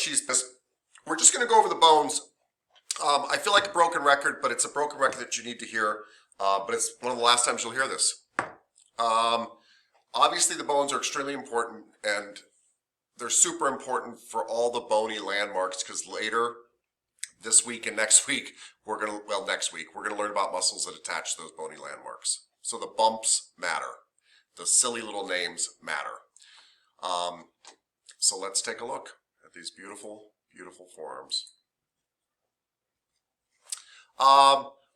cheese biscuit. We're just going to go over the bones. I feel like a broken record, but it's a broken record that you need to hear. But it's one of the last times you'll hear this. Obviously, the bones are extremely important, and they're super important for all the bony landmarks, because later this week and next week, we're going to learn about muscles that attach to those bony landmarks. So the bumps matter. The silly little names matter. So let's take a look at these beautiful, beautiful forearms.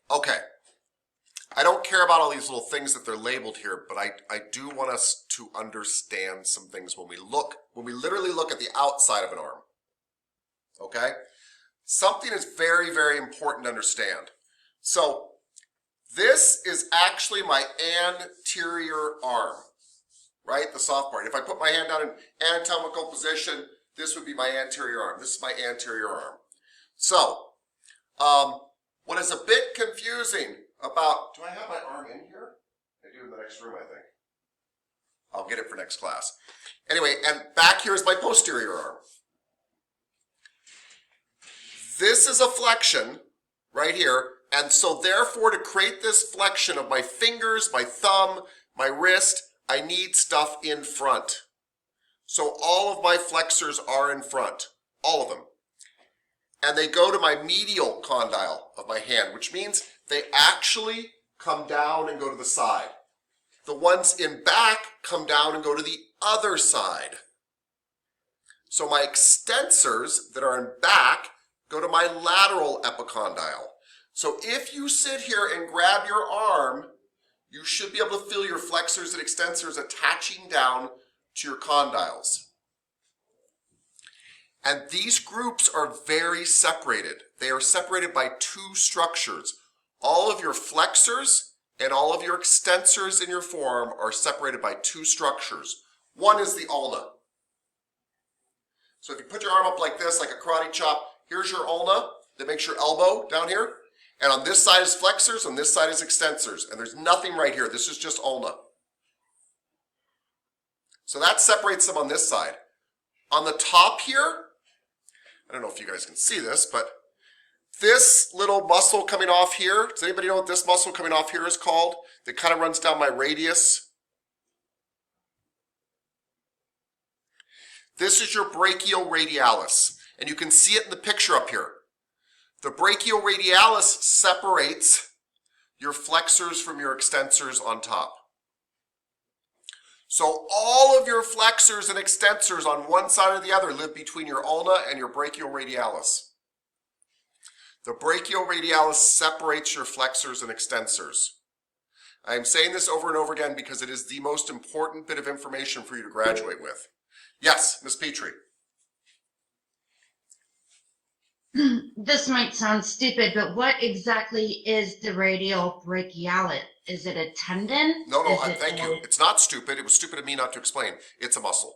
Okay. I don't care about all these little things that they're labeled here, but I do want us to understand some things when we literally look at the outside of an arm. Okay? Something is very, very important to understand. So this is actually my anterior arm, right? The soft part. If I put my hand down in anatomical position, this would be my anterior arm. This is my anterior arm. So, what is a bit confusing about, do I have my arm in here? I do in the next room, I think. I'll get it for next class. Anyway, and back here is my posterior arm. This is a flexion right here, and so therefore to create this flexion of my fingers, my thumb, my wrist, I need stuff in front. So all of my flexors are in front, all of them. And they go to my medial condyle of my hand, which means they actually come down and go to the side. The ones in back come down and go to the other side. So my extensors that are in back go to my lateral epicondyle. So if you sit here and grab your arm, you should be able to feel your flexors and extensors attaching down to your condyles. And these groups are very separated. They are separated by two structures. All of your flexors and all of your extensors in your forearm are separated by two structures. One is the ulna. So if you put your arm up like this, like a karate chop, here's your ulna that makes your elbow down here. And on this side is flexors, on this side is extensors. And there's nothing right here. This is just ulna. So that separates them on this side. On the top here, I don't know if you guys can see this, but this little muscle coming off here, does anybody know what this muscle coming off here is called? That kind of runs down my radius. This is your brachioradialis, and you can see it in the picture up here. The brachioradialis separates your flexors from your extensors on top. So all of your flexors and extensors on one side or the other live between your ulna and your brachioradialis. The brachioradialis separates your flexors and extensors. I am saying this over and over again because it is the most important bit of information for you to graduate with. Yes, Ms. Petrie. This might sound stupid, but what exactly is the radial brachialis? Is it a tendon? No, thank you. It's not stupid. It was stupid of me not to explain. It's a muscle.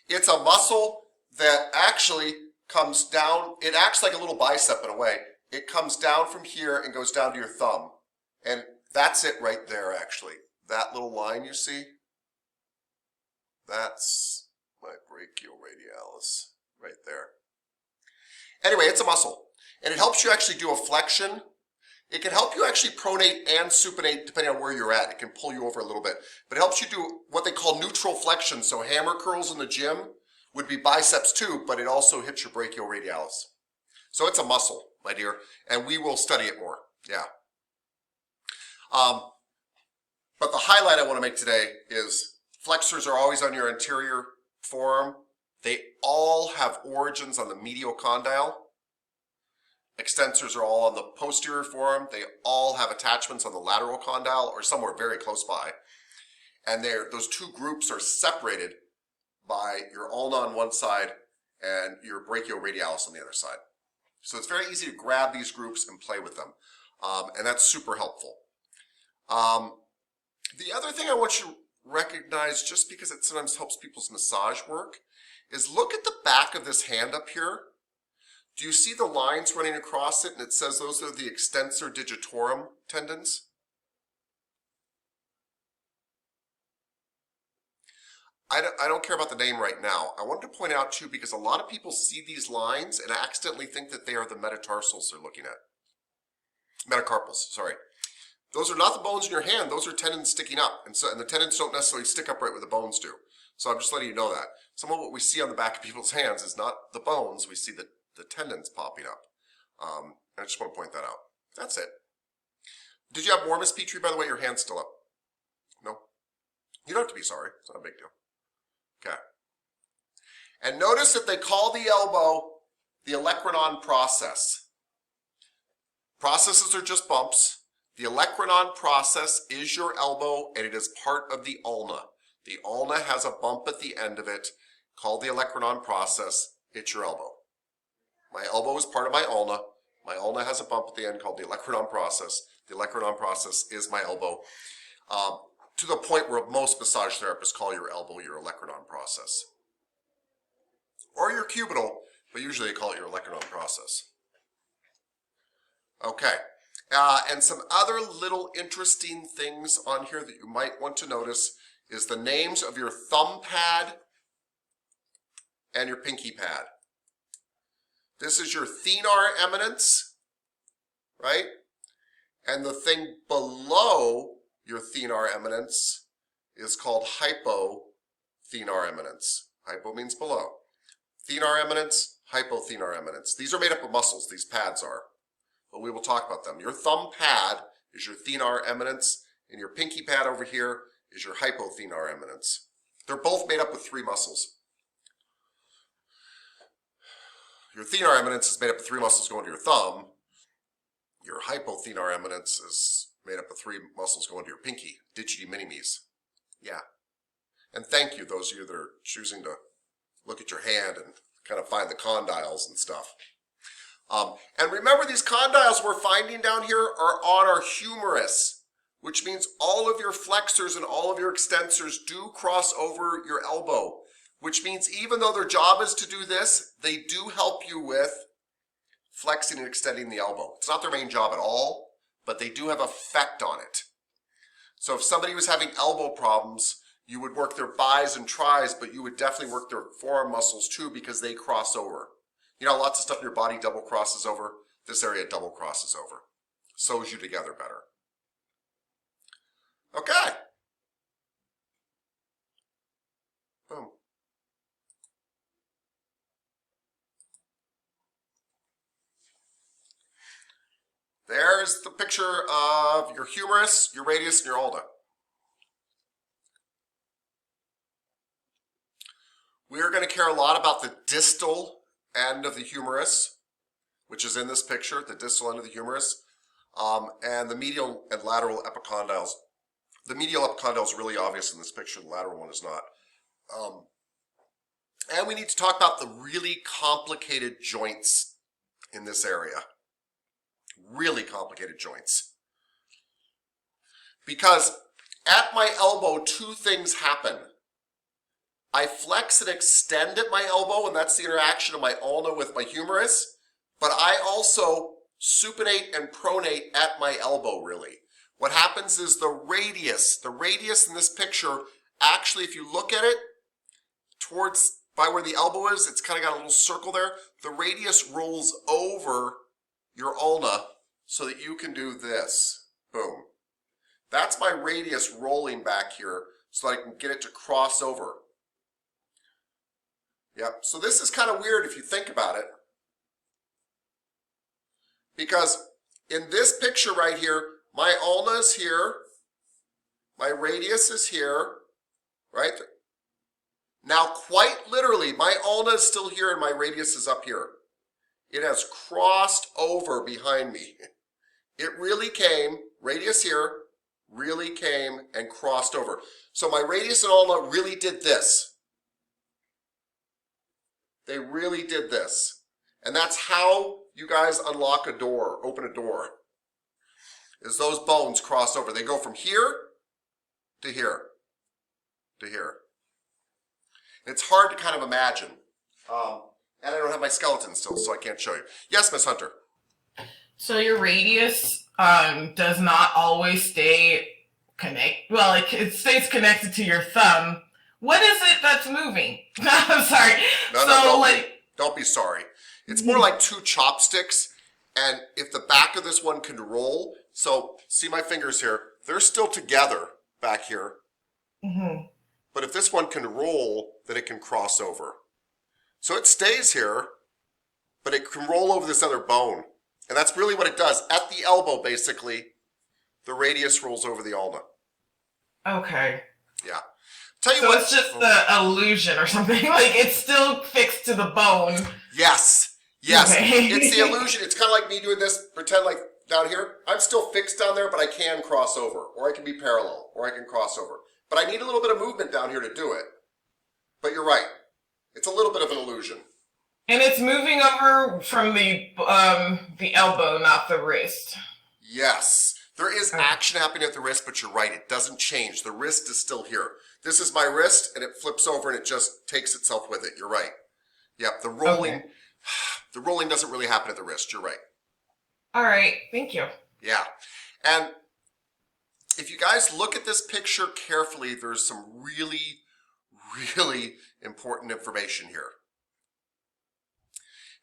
It's a muscle that actually comes down. It acts like a little bicep in a way. It comes down from here and goes down to your thumb. And that's it right there, actually. That little line you see, that's my brachioradialis right there. Anyway, it's a muscle. And it helps you actually do a flexion. It can help you actually pronate and supinate depending on where you're at. It can pull you over a little bit. But it helps you do what they call neutral flexion. So hammer curls in the gym would be biceps too, but it also hits your brachioradialis. So it's a muscle, my dear, and we will study it more. Yeah. But the highlight I want to make today is flexors are always on your anterior forearm. They all have origins on the medial condyle. Extensors are all on the posterior forearm. They all have attachments on the lateral condyle or somewhere very close by. And those two groups are separated by your ulna on one side and your brachioradialis on the other side. So it's very easy to grab these groups and play with them. And that's super helpful. The other thing I want you to recognize, just because it sometimes helps people's massage work, is look at the back of this hand up here. Do you see the lines running across it, and it says those are the extensor digitorum tendons? I don't care about the name right now. I wanted to point out too, because a lot of people see these lines and accidentally think that they are the metatarsals they're looking at. Metacarpals, sorry. Those are not the bones in your hand. Those are tendons sticking up. And the tendons don't necessarily stick up right where the bones do. So I'm just letting you know that. Some of what we see on the back of people's hands is not the bones. We see the tendons popping up. And I just want to point that out. That's it. Did you have more, Miss Petrie, by the way? Your hand's still up. No? You don't have to be sorry. It's not a big deal. Okay. And notice that they call the elbow the olecranon process. Processes are just bumps. The olecranon process is your elbow, and it is part of the ulna. The ulna has a bump at the end of it called the olecranon process. It's your elbow. My elbow is part of my ulna. My ulna has a bump at the end called the olecranon process. The olecranon process is my elbow. To the point where most massage therapists call your elbow your olecranon process. Or your cubital, but usually they call it your olecranon process. Okay, and some other little interesting things on here that you might want to notice is the names of your thumb pad and your pinky pad. This is your thenar eminence, right? And the thing below your thenar eminence is called hypothenar eminence. Hypo means below. Thenar eminence, hypothenar eminence. These are made up of muscles, these pads are. But we will talk about them. Your thumb pad is your thenar eminence, and your pinky pad over here is your hypothenar eminence. They're both made up of 3 muscles. Your thenar eminence is made up of 3 muscles going to your thumb. Your hypothenar eminence is made up of 3 muscles going to your pinky. Digity minimes. Yeah. And thank you, those of you that are choosing to look at your hand and kind of find the condyles and stuff. And remember, these condyles we're finding down here are on our humerus, which means all of your flexors and all of your extensors do cross over your elbow, which means even though their job is to do this, they do help you with flexing and extending the elbow. It's not their main job at all, but they do have effect on it. So if somebody was having elbow problems, you would work their bis and tris, but you would definitely work their forearm muscles too, because they cross over. You know, lots of stuff in your body double crosses over. This area double crosses over. Sews you together better. Okay. Boom. There's the picture of your humerus, your radius, and your ulna. We are going to care a lot about the distal end of the humerus, which is in this picture, the distal end of the humerus, and the medial and lateral epicondyles. The medial epicondyle is really obvious in this picture, the lateral one is not. And we need to talk about the really complicated joints in this area. Really complicated joints. Because at my elbow, 2 things happen. I flex and extend at my elbow, and that's the interaction of my ulna with my humerus, but I also supinate and pronate at my elbow, really. What happens is the radius in this picture, actually, if you look at it, towards by where the elbow is, it's kind of got a little circle there. The radius rolls over your ulna so that you can do this. Boom. That's my radius rolling back here so I can get it to cross over. Yep, so this is kind of weird if you think about it. Because in this picture right here, my ulna is here, my radius is here, right? Now, quite literally, my ulna is still here and my radius is up here. It has crossed over behind me. It really came, radius here, really came and crossed over. So my radius and ulna really did this. They really did this. And that's how you guys unlock a door, open a door, is those bones cross over. They go from here to here to here. It's hard to kind of imagine. And I don't have my skeleton still, so I can't show you. Yes, Miss Hunter. So your radius does not always stay connected. Well, it stays connected to your thumb What is it that's moving? I'm sorry. No, don't be sorry. It's more like two chopsticks, and if the back of this one can roll, so see my fingers here, they're still together back here. Mm-hmm. But if this one can roll, then it can cross over. So it stays here, but it can roll over this other bone. And that's really what it does. At the elbow, basically, the radius rolls over the ulna. Okay. Yeah. Tell you so what. It's just the illusion or something. Like it's still fixed to the bone. Yes. Okay. It's the illusion. It's kind of like me doing this. Pretend like down here, I'm still fixed down there, but I can cross over, or I can be parallel, or I can cross over. But I need a little bit of movement down here to do it. But you're right. It's a little bit of an illusion. And it's moving over from the elbow, not the wrist. Yes. There is action happening at the wrist, but you're right. It doesn't change. The wrist is still here. This is my wrist, and it flips over, and it just takes itself with it. You're right. Yep. The rolling doesn't really happen at the wrist. You're right. All right. Thank you. Yeah. And if you guys look at this picture carefully, there's some really, really important information here.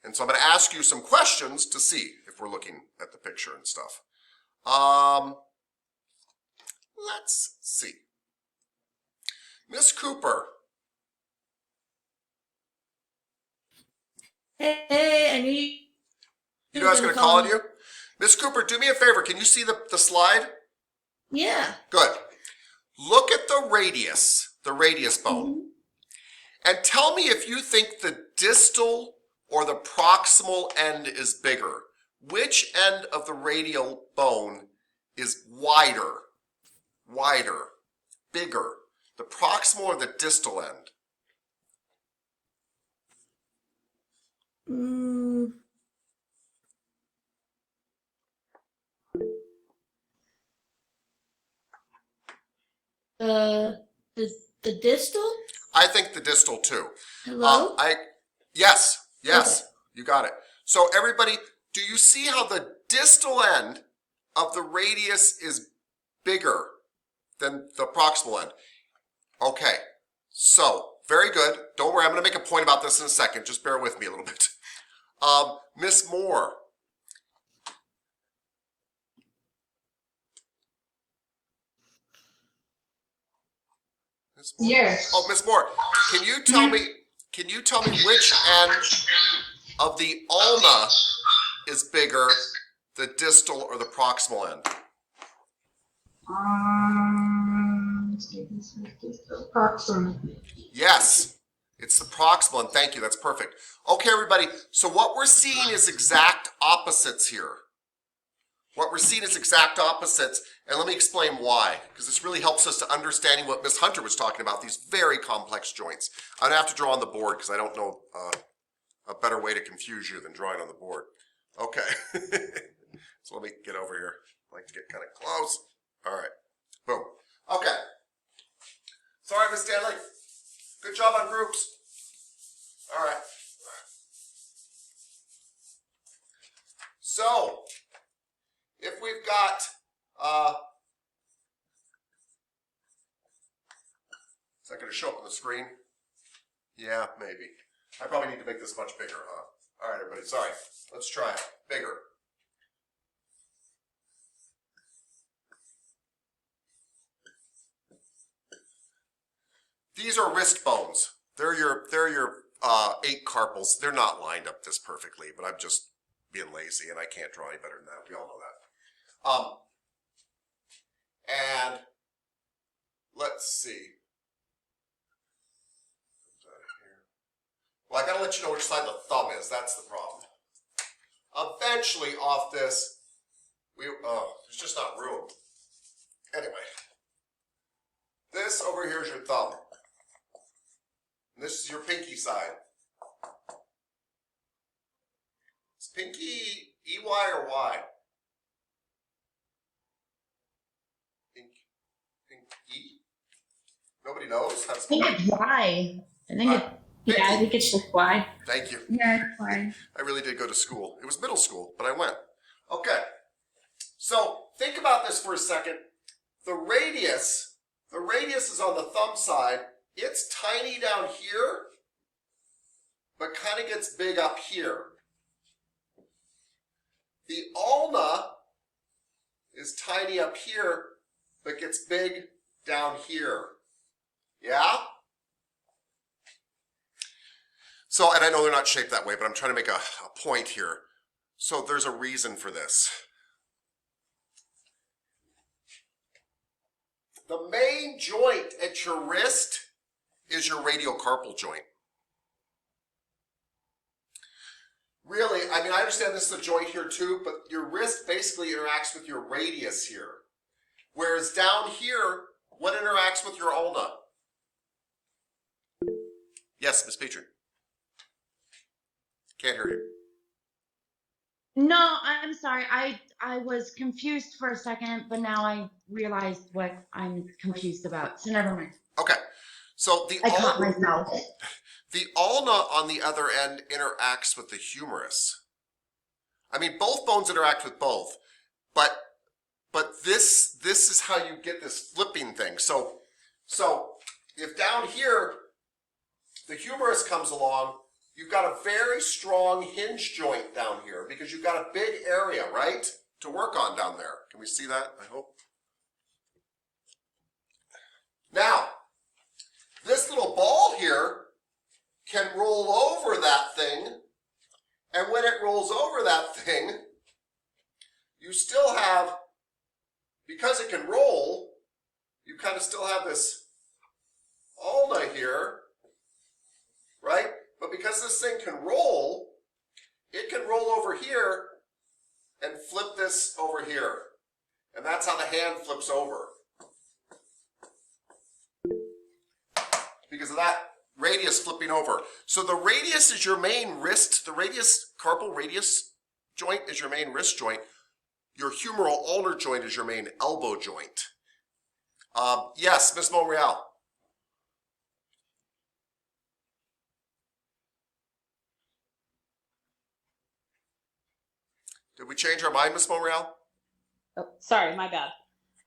And so I'm going to ask you some questions to see if we're looking at the picture and stuff. Let's see. Miss Cooper. Hey, I knew you. You know I was going to call on you? Miss Cooper, do me a favor. Can you see the slide? Yeah. Good. Look at the radius bone, and tell me if you think the distal or the proximal end is bigger. Which end of the radial bone is wider, bigger? The proximal or the distal end? The distal? I think the distal too. Hello? Yes, Okay. you got it. So everybody, do you see how the distal end of the radius is bigger than the proximal end? Okay, so very good. Don't worry, I'm going to make a point about this in a second. Just bear with me a little bit. Miss Moore. Yes. Oh, Miss Moore, can you tell me which end of the ulna is bigger, the distal or the proximal end? Proximal. Yes, it's the proximal end. Thank you, that's perfect. Okay, everybody, so what we're seeing is exact opposites here. What we're seeing is exact opposites, and let me explain why, because this really helps us to understanding what Miss Hunter was talking about, these very complex joints. I'm gonna have to draw on the board because I don't know a better way to confuse you than drawing on the board. Okay, so let me get over here. I like to get kind of close. All right, boom. Okay. Sorry, Miss Stanley. Good job on groups. All right. So, if we've got, is that going to show up on the screen? Yeah, maybe. I probably need to make this much bigger, huh? All right, everybody, sorry. Let's try it. Bigger. These are wrist bones. They're your 8 carpals. They're not lined up this perfectly, but I'm just being lazy and I can't draw any better than that. We all know that. And let's see. Well, I gotta let you know which side the thumb is. That's the problem. Eventually, off this, there's just not room. Anyway, this over here is your thumb. And this is your pinky side. Is pinky EY or Y? Pinky? Nobody knows? I think it's Y. I think it's just Y. Thank you. Yeah, it's Y. I really did go to school. It was middle school, but I went. Okay. So think about this for a second. The radius is on the thumb side. it's tiny down here, but kind of gets big up here. The ulna is tiny up here, but gets big down here. Yeah? So, and I know they're not shaped that way, but I'm trying to make a point here. So there's a reason for this. The main joint at your wrist is your radial carpal joint. Really, I mean, I understand this is a joint here too, but your wrist basically interacts with your radius here. Whereas down here, what interacts with your ulna? Yes, Miss Petrie. Can't hear you. No, I'm sorry. I was confused for a second, but now I realized what I'm confused about. So never mind. Okay. So I caught myself. the ulna on the other end interacts with the humerus. I mean, both bones interact with both, but this is how you get this flipping thing. So if down here the humerus comes along, you've got a very strong hinge joint down here because you've got a big area, right, to work on down there. Can we see that? I hope. Now, this little ball here can roll over that thing, and when it rolls over that thing, you still have, because it can roll, you kind of still have this ulna here, right? But because this thing can roll, it can roll over here and flip this over here. And that's how the hand flips over. Because of that radius flipping over. So the radius is your main wrist. The radius, carpal radius joint is your main wrist joint. Your humeral ulnar joint is your main elbow joint. Yes, Miss Monreal. Did we change our mind, Miss Monreal? Oh, sorry, my bad.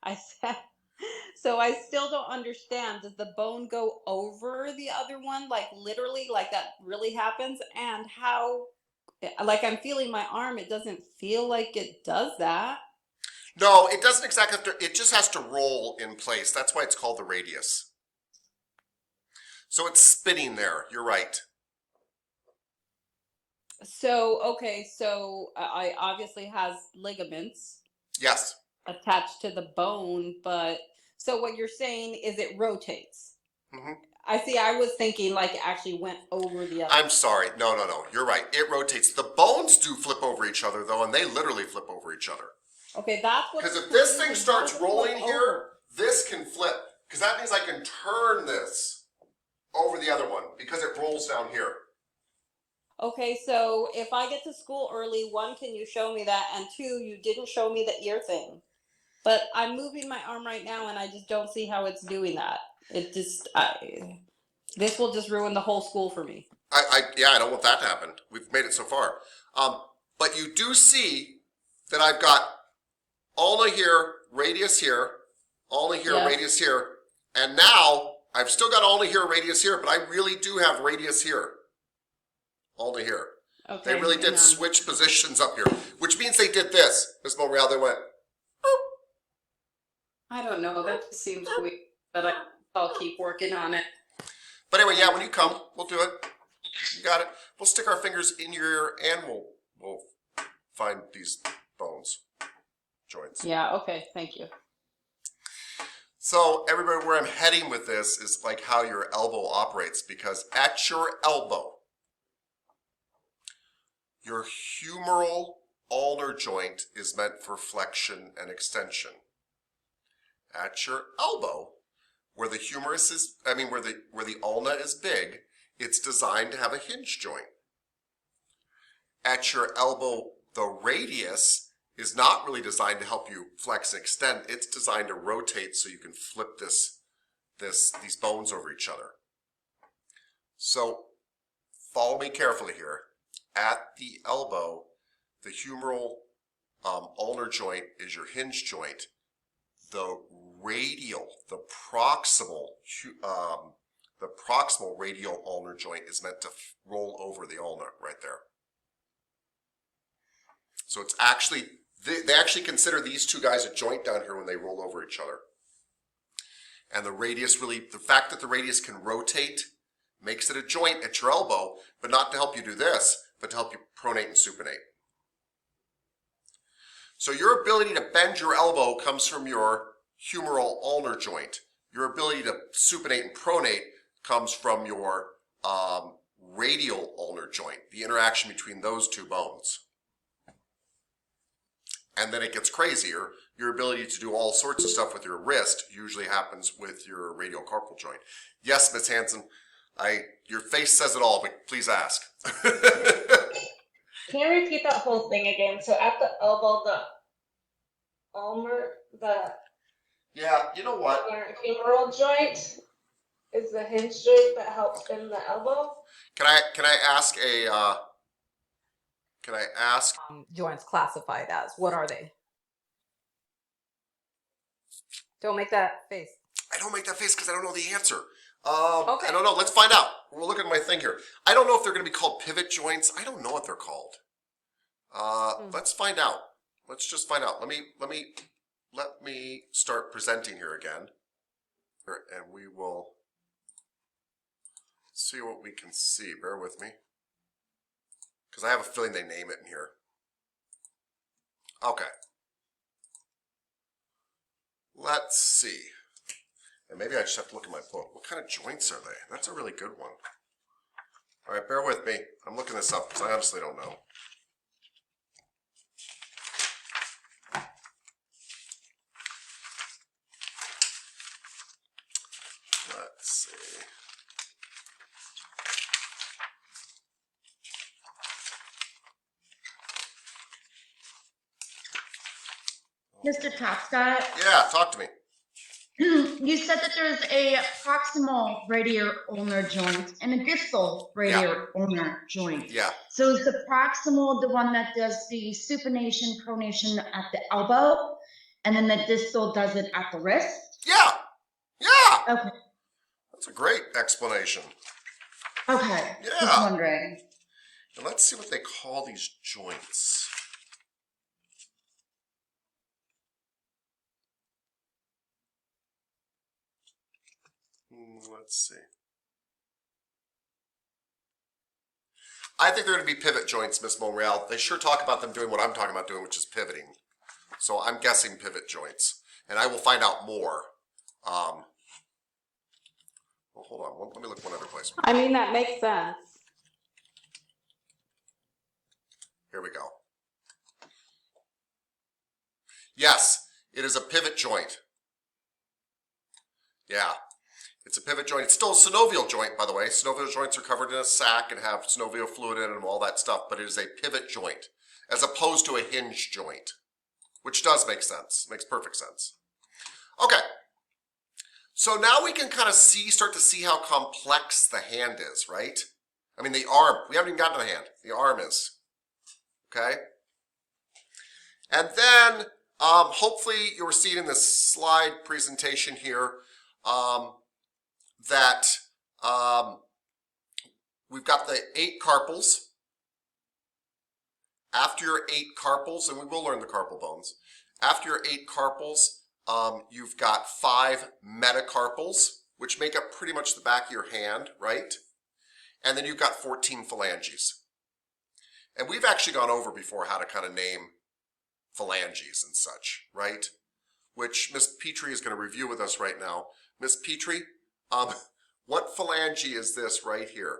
I said, so I still don't understand. Does the bone go over the other one? Like literally, like that really happens? And how, like I'm feeling my arm, it doesn't feel like it does that. No, it doesn't exactly have to, it just has to roll in place. That's why it's called the radius. So it's spinning there, you're right. So, okay, so I obviously has ligaments Yes. attached to the bone, but so what you're saying is it rotates. Mm-hmm. I see, I was thinking like it actually went over the other. I'm sorry. No, you're right. It rotates. The bones do flip over each other though, and they literally flip over each other. Okay, that's what. Because if this thing starts rolling here, this can flip. Because that means I can turn this over the other one because it rolls down here. Okay, so if I get to school early, one, can you show me that? And two, you didn't show me the ear thing. But I'm moving my arm right now and I just don't see how it's doing that. It just, this will just ruin the whole school for me. Yeah, I don't want that to happen. We've made it so far. But you do see that I've got ulna here, radius here, ulna here, Yes. radius here. And now I've still got ulna here, radius here, but I really do have radius here. Ulna here. Okay. They really did switch positions up here, which means they did this. Miss Monreal, they went, boop. I don't know, that just seems weird, but I'll keep working on it. But anyway, yeah, when you come, we'll do it. You got it. We'll stick our fingers in your ear and we'll find these bones, joints. Yeah, okay, thank you. So everybody, where I'm heading with this is like how your elbow operates, because at your elbow, your humeral ulnar joint is meant for flexion and extension. At your elbow, where the humerus is, where the ulna is big, it's designed to have a hinge joint. At your elbow, the radius is not really designed to help you flex and extend. It's designed to rotate so you can flip these bones over each other. So follow me carefully here. At the elbow, the humeral ulnar joint is your hinge joint. The radial, the proximal The proximal radial ulnar joint is meant to roll over the ulna right there. So it's actually, they actually consider these two guys a joint down here when they roll over each other. And the radius really, the fact that the radius can rotate makes it a joint at your elbow, but not to help you do this, but to help you pronate and supinate. So your ability to bend your elbow comes from your humeral ulnar joint. Your ability to supinate and pronate comes from your radial ulnar joint, the interaction between those two bones. And then it gets crazier. Your ability to do all sorts of stuff with your wrist usually happens with your radial carpal joint. Yes, Miss Hanson, your face says it all, but please ask. Can you repeat that whole thing again? So at the elbow, Yeah, you know what? humeral joint is the hinge joint that helps bend the elbow. Can I ask Joints classified as? What are they? Don't make that face. I don't make that face because I don't know the answer. Okay. I don't know. Let's find out. We're looking at my thing here. I don't know if they're going to be called pivot joints. I don't know what they're called. Let's find out. Let's just find out. Let me start presenting here again, and we will see what we can see. Bear with me, because I have a feeling they name it in here. Okay. Let's see. And maybe I just have to look at my book. What kind of joints are they? That's a really good one. All right, bear with me. I'm looking this up because I honestly don't know. Let's see. Mr. Topscott, Yeah, talk to me. you said that there's a proximal radial ulnar joint and a distal radial ulnar joint. Yeah. So is the proximal the one that does the supination, pronation at the elbow, and then the distal does it at the wrist? Yeah. Yeah. Okay. That's a great explanation. Okay. Yeah. Just wondering. And let's see what they call these joints. Let's see. I think they're going to be pivot joints, Miss Monreal. They sure talk about them doing what I'm talking about doing, which is pivoting. So I'm guessing pivot joints. And I will find out more. Well, hold on. Let me look one other place. I mean, that makes sense. Here we go. Yes, it is a pivot joint. Yeah. It's a pivot joint. It's still a synovial joint, by the way. Synovial joints are covered in a sac and have synovial fluid in it and all that stuff, but it is a pivot joint as opposed to a hinge joint, which does make sense. Makes perfect sense. Okay. So now we can kind of start to see how complex the hand is, right? I mean, the arm. We haven't even gotten to the hand. The arm is. Okay? And then, hopefully you were seeing in this slide presentation here, that we've got the 8 carpals. After your 8 carpals, and we will learn the carpal bones. After your 8 carpals, you've got 5 metacarpals, which make up pretty much the back of your hand, right? And then you've got 14 phalanges. And we've actually gone over before how to kind of name phalanges and such, right? Which Miss Petrie is going to review with us right now. Miss Petrie, what phalange is this right here?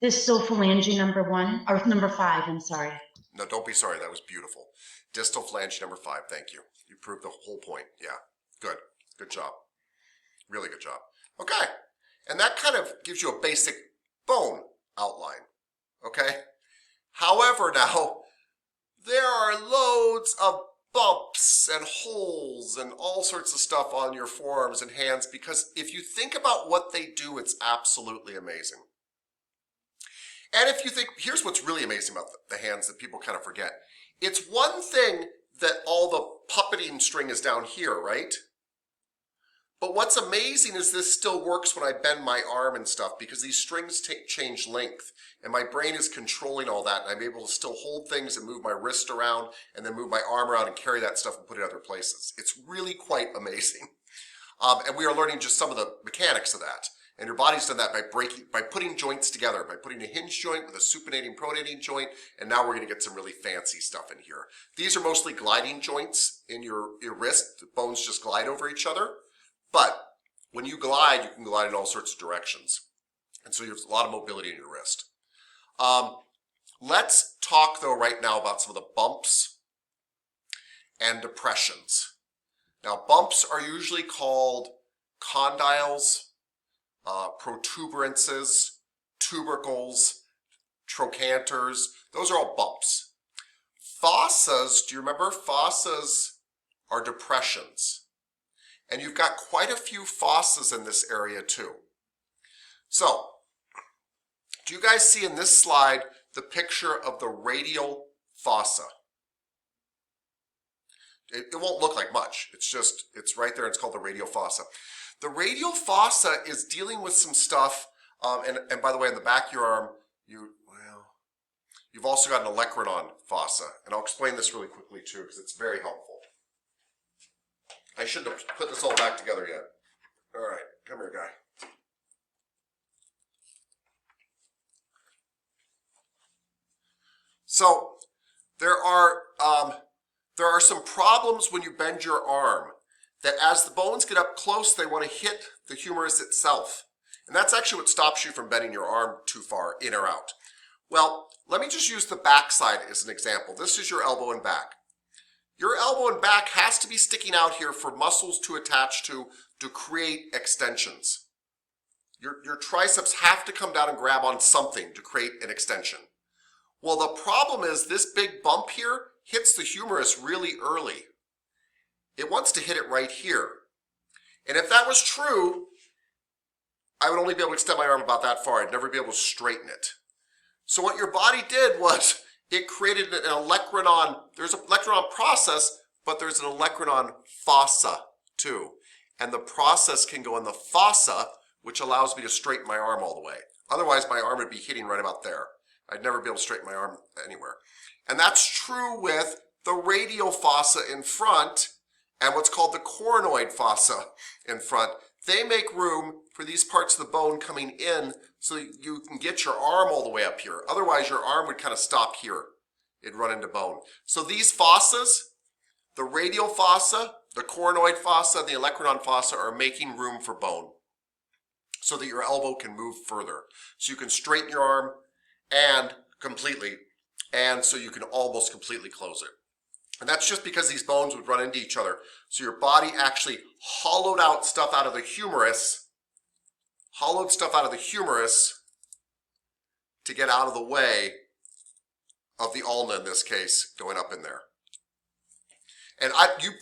Distal phalange number 1, or number 5, I'm sorry. No, don't be sorry. That was beautiful. Distal phalange number 5. Thank you. You proved the whole point. Yeah. Good. Good job. Really good job. Okay. And that kind of gives you a basic bone outline. Okay. However, now, there are loads of bumps and holes and all sorts of stuff on your forearms and hands, because if you think about what they do, it's absolutely amazing. And if you think, here's what's really amazing about the hands that people kind of forget. It's one thing that all the puppeting string is down here, right? But what's amazing is this still works when I bend my arm and stuff because these strings change length and my brain is controlling all that and I'm able to still hold things and move my wrist around and then move my arm around and carry that stuff and put it other places. It's really quite amazing. And we are learning just some of the mechanics of that. And your body's done that by putting joints together, by putting a hinge joint with a supinating pronating joint, and now we're going to get some really fancy stuff in here. These are mostly gliding joints in your wrist. The bones just glide over each other. But when you glide, you can glide in all sorts of directions. And so you have a lot of mobility in your wrist. Let's talk, though, right now about some of the bumps and depressions. Now, bumps are usually called condyles, protuberances, tubercles, trochanters. Those are all bumps. Fossas, do you remember? Fossas are depressions. And you've got quite a few fossas in this area too. So, do you guys see in this slide the picture of the radial fossa? It won't look like much. It's right there. It's called the radial fossa. The radial fossa is dealing with some stuff, and by the way, in the back of your arm, you've also got an olecranon fossa, and I'll explain this really quickly too, because it's very helpful. I shouldn't have put this all back together yet. All right, come here, guy. So there are some problems when you bend your arm, that as the bones get up close, they want to hit the humerus itself. And that's actually what stops you from bending your arm too far, in or out. Well, let me just use the back side as an example. This is your elbow and back. Your elbow and back has to be sticking out here for muscles to attach to create extensions. Your triceps have to come down and grab on something to create an extension. Well, the problem is this big bump here hits the humerus really early. It wants to hit it right here. And if that was true, I would only be able to extend my arm about that far. I'd never be able to straighten it. So what your body did was it created an olecranon. There's an olecranon process, but there's an olecranon fossa too. And the process can go in the fossa, which allows me to straighten my arm all the way. Otherwise, my arm would be hitting right about there. I'd never be able to straighten my arm anywhere. And that's true with the radial fossa in front and what's called the coronoid fossa in front. They make room for these parts of the bone coming in so you can get your arm all the way up here. Otherwise, your arm would kind of stop here. It'd run into bone. So these fossas, the radial fossa, the coronoid fossa, the olecranon fossa, are making room for bone so that your elbow can move further. So you can straighten your arm and so you can almost completely close it. And that's just because these bones would run into each other. So your body actually hollowed stuff out of the humerus to get out of the way of the ulna, in this case, going up in there. And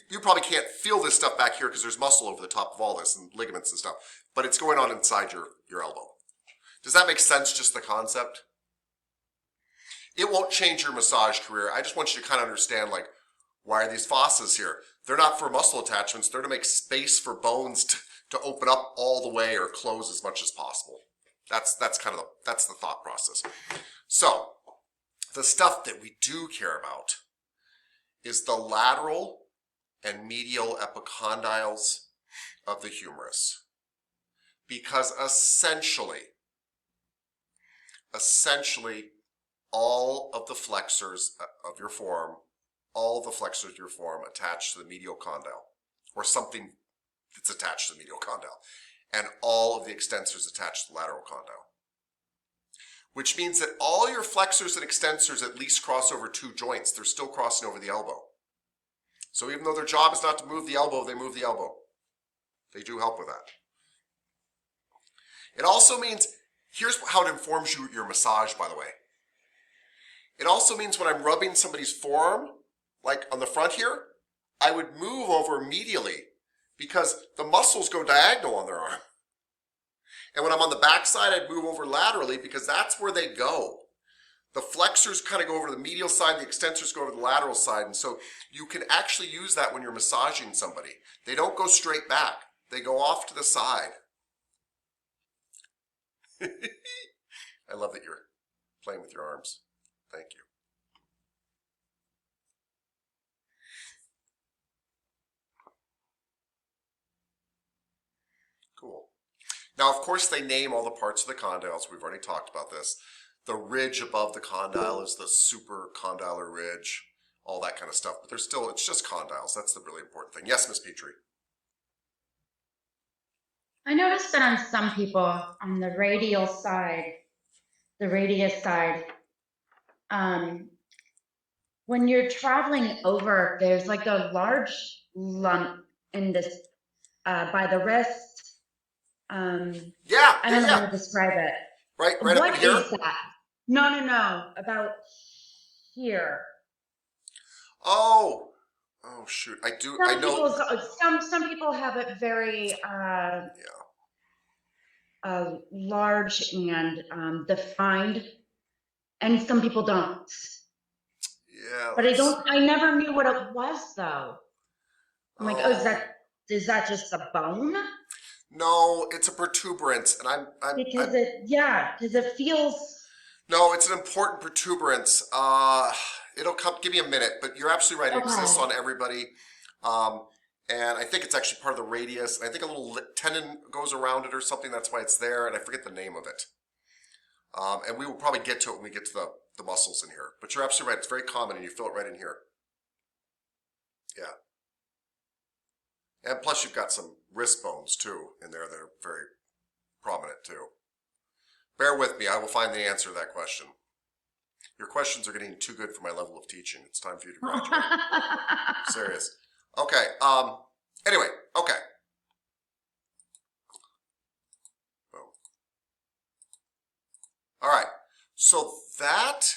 you probably can't feel this stuff back here because there's muscle over the top of all this and ligaments and stuff, but it's going on inside your elbow. Does that make sense, just the concept? It won't change your massage career. I just want you to kind of understand, like, why are these fossas here? They're not for muscle attachments. They're to make space for bones to open up all the way or close as much as possible. That's the thought process. So the stuff that we do care about is the lateral and medial epicondyles of the humerus. Because essentially, all of the flexors of your forearm, attach to the medial condyle, or something that's attached to the medial condyle, and all of the extensors attach to the lateral condyle. Which means that all your flexors and extensors at least cross over two joints. They're still crossing over the elbow. So even though their job is not to move the elbow, they move the elbow. They do help with that. It also means, here's how it informs your massage, by the way. It also means when I'm rubbing somebody's forearm, like on the front here, I would move over medially because the muscles go diagonal on their arm. And when I'm on the back side, I'd move over laterally because that's where they go. The flexors kind of go over to the medial side, the extensors go over to the lateral side, and so you can actually use that when you're massaging somebody. They don't go straight back. They go off to the side. I love that you're playing with your arms. Thank you. Cool. Now, of course, they name all the parts of the condyles. We've already talked about this. The ridge above the condyle is the supracondylar ridge, all that kind of stuff. But it's just condyles. That's the really important thing. Yes, Miss Petrie. I noticed that on some people on the radial side, the radius side, when you're traveling over, there's like a large lump in this by the wrist. Yeah, I don't know how to describe it. Right What up in here? is that? No, about here. Oh shoot! I know. Some people have it very large and defined, and some people don't. Yeah. But I never knew what it was though. I'm like, oh, is that just a bone? No, it's a protuberance, and Because it feels. No, it's an important protuberance. It'll come. Give me a minute, but you're absolutely right. It exists on everybody, and I think it's actually part of the radius. I think a little tendon goes around it or something. That's why it's there, and I forget the name of it. And we will probably get to it when we get to the muscles in here. But you're absolutely right. It's very common, and you feel it right in here. Yeah. And plus, you've got some wrist bones too in there that are very prominent too. Bear with me. I will find the answer to that question. Your questions are getting too good for my level of teaching. It's time for you to graduate. Serious. Okay. Anyway. Okay. Boom. All right. So that